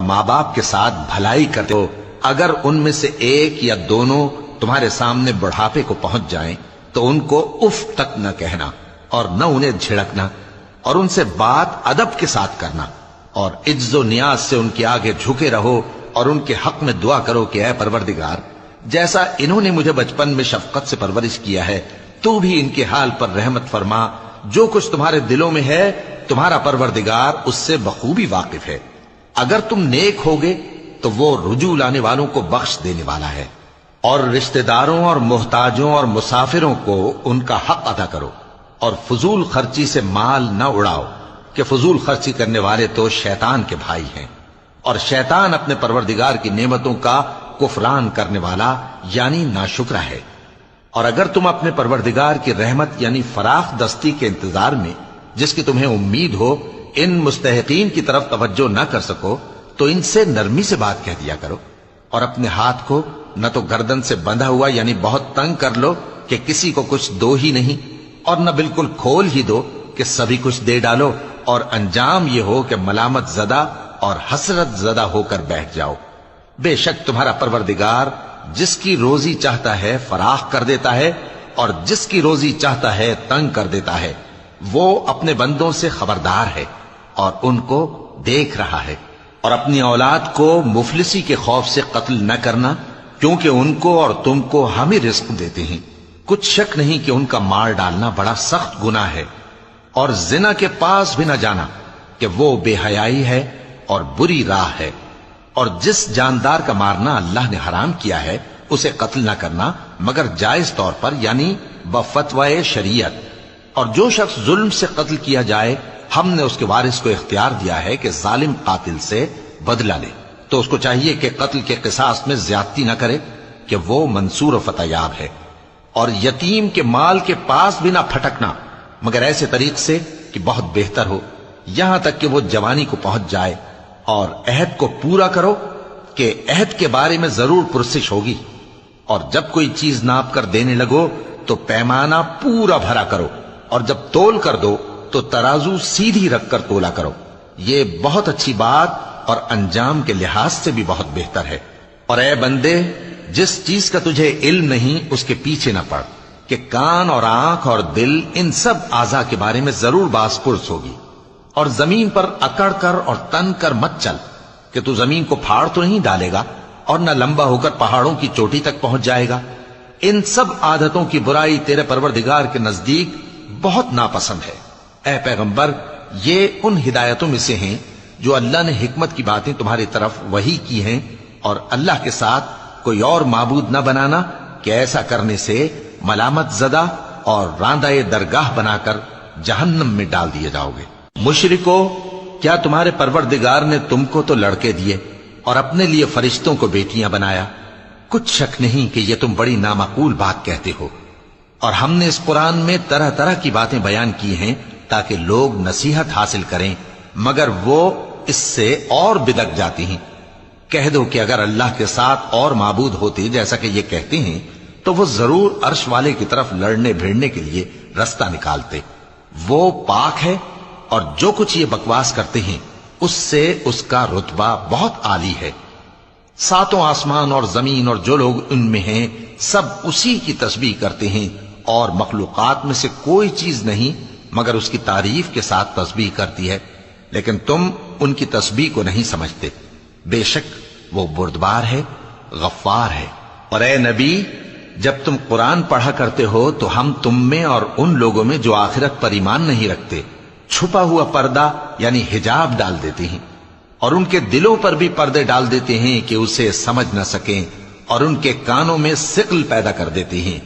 ماں باپ کے ساتھ بھلائی کرتے ہو، اگر ان میں سے ایک یا دونوں تمہارے سامنے بڑھاپے کو پہنچ جائیں تو ان کو اف تک نہ کہنا اور نہ انہیں جھڑکنا، اور ان سے بات ادب کے ساتھ کرنا، اور عجز و نیاز سے ان کے آگے جھکے رہو اور ان کے حق میں دعا کرو کہ اے پروردگار، جیسا انہوں نے مجھے بچپن میں شفقت سے پرورش کیا ہے تو بھی ان کے حال پر رحمت فرما، جو کچھ تمہارے دلوں میں ہے تمہارا پروردگار اس سے بخوبی واقف ہے، اگر تم نیک ہوگے تو وہ رجوع لانے والوں کو بخش دینے والا ہے، اور رشتہ داروں اور محتاجوں اور مسافروں کو ان کا حق ادا کرو، اور فضول خرچی سے مال نہ اڑاؤ کہ فضول خرچی کرنے والے تو شیطان کے بھائی ہیں، اور شیطان اپنے پروردگار کی نعمتوں کا کفران کرنے والا یعنی ناشکرا ہے۔ اور اگر تم اپنے پروردگار کی رحمت یعنی فراخ دستی کے انتظار میں جس کی تمہیں امید ہو ان مستحقین کی طرف توجہ نہ کر سکو تو ان سے نرمی سے بات کہہ دیا کرو، اور اپنے ہاتھ کو نہ تو گردن سے بندھا ہوا یعنی بہت تنگ کر لو کہ کسی کو کچھ دو ہی نہیں، اور نہ بالکل کھول ہی دو کہ سبھی کچھ دے ڈالو، اور انجام یہ ہو کہ ملامت زدہ اور حسرت زدہ ہو کر بیٹھ جاؤ۔ بے شک تمہارا پروردگار جس کی روزی چاہتا ہے فراخ کر دیتا ہے، اور جس کی روزی چاہتا ہے تنگ کر دیتا ہے، وہ اپنے بندوں سے خبردار ہے اور ان کو دیکھ رہا ہے۔ اور اپنی اولاد کو مفلسی کے خوف سے قتل نہ کرنا، کیونکہ ان کو اور تم کو ہم ہی رزق دیتے ہیں، کچھ شک نہیں کہ ان کا مار ڈالنا بڑا سخت گناہ ہے، اور زنا کے پاس بھی نہ جانا کہ وہ بے حیائی ہے اور بری راہ ہے، اور جس جاندار کا مارنا اللہ نے حرام کیا ہے اسے قتل نہ کرنا مگر جائز طور پر یعنی بفتوائے شریعت، اور جو شخص ظلم سے قتل کیا جائے ہم نے اس کے وارث کو اختیار دیا ہے کہ ظالم قاتل سے بدلہ لے، تو اس کو چاہیے کہ قتل کے قصاص میں زیادتی نہ کرے کہ وہ منصور و فتح یاب ہے، اور یتیم کے مال کے پاس بھی نہ پھٹکنا مگر ایسے طریق سے کہ بہت بہتر ہو، یہاں تک کہ وہ جوانی کو پہنچ جائے، اور عہد کو پورا کرو کہ عہد کے بارے میں ضرور پرسش ہوگی، اور جب کوئی چیز ناپ کر دینے لگو تو پیمانہ پورا بھرا کرو، اور جب تول کر دو تو ترازو سیدھی رکھ کر تولا کرو، یہ بہت اچھی بات اور انجام کے لحاظ سے بھی بہت بہتر ہے۔ اور اے بندے، جس چیز کا تجھے علم نہیں اس کے پیچھے نہ پڑ کہ کان اور آنکھ اور دل ان سب اعضاء کے بارے میں ضرور باز پرس ہوگی، اور زمین پر اکڑ کر اور تن کر مت چل کہ تو زمین کو پھاڑ تو نہیں ڈالے گا اور نہ لمبا ہو کر پہاڑوں کی چوٹی تک پہنچ جائے گا، ان سب عادتوں کی برائی تیرے پروردگار کے نزدیک بہت ناپسند ہے۔ اے پیغمبر، یہ ان ہدایتوں میں سے ہیں جو اللہ نے حکمت کی باتیں تمہاری طرف وحی کی ہیں، اور اللہ کے ساتھ کوئی اور معبود نہ بنانا کہ ایسا کرنے سے ملامت زدہ اور راندہ درگاہ بنا کر جہنم میں ڈال دیے جاؤ گے۔ مشرکو، کیا تمہارے پروردگار نے تم کو تو لڑکے دیے اور اپنے لیے فرشتوں کو بیٹیاں بنایا؟ کچھ شک نہیں کہ یہ تم بڑی نامعقول بات کہتے ہو، اور ہم نے اس قرآن میں طرح طرح کی باتیں بیان کی ہیں تاکہ لوگ نصیحت حاصل کریں، مگر وہ اس سے اور بدک جاتی ہیں۔ کہہ دو کہ اگر اللہ کے ساتھ اور معبود ہوتے جیسا کہ یہ کہتے ہیں تو وہ ضرور عرش والے کی طرف لڑنے بھیڑنے کے لیے رستہ نکالتے، وہ پاک ہے، اور جو کچھ یہ بکواس کرتے ہیں اس سے اس کا رتبہ بہت عالی ہے۔ ساتوں آسمان اور زمین اور جو لوگ ان میں ہیں سب اسی کی تسبیح کرتے ہیں، اور مخلوقات میں سے کوئی چیز نہیں مگر اس کی تعریف کے ساتھ تسبیح کرتی ہے، لیکن تم ان کی تسبیح کو نہیں سمجھتے، بے شک وہ بردبار ہے، غفار ہے۔ اور اے نبی، جب تم قرآن پڑھا کرتے ہو تو ہم تم میں اور ان لوگوں میں جو آخرت پر ایمان نہیں رکھتے چھپا ہوا پردہ یعنی حجاب ڈال دیتے ہیں، اور ان کے دلوں پر بھی پردے ڈال دیتے ہیں کہ اسے سمجھ نہ سکیں، اور ان کے کانوں میں ثقل پیدا کر دیتے ہیں۔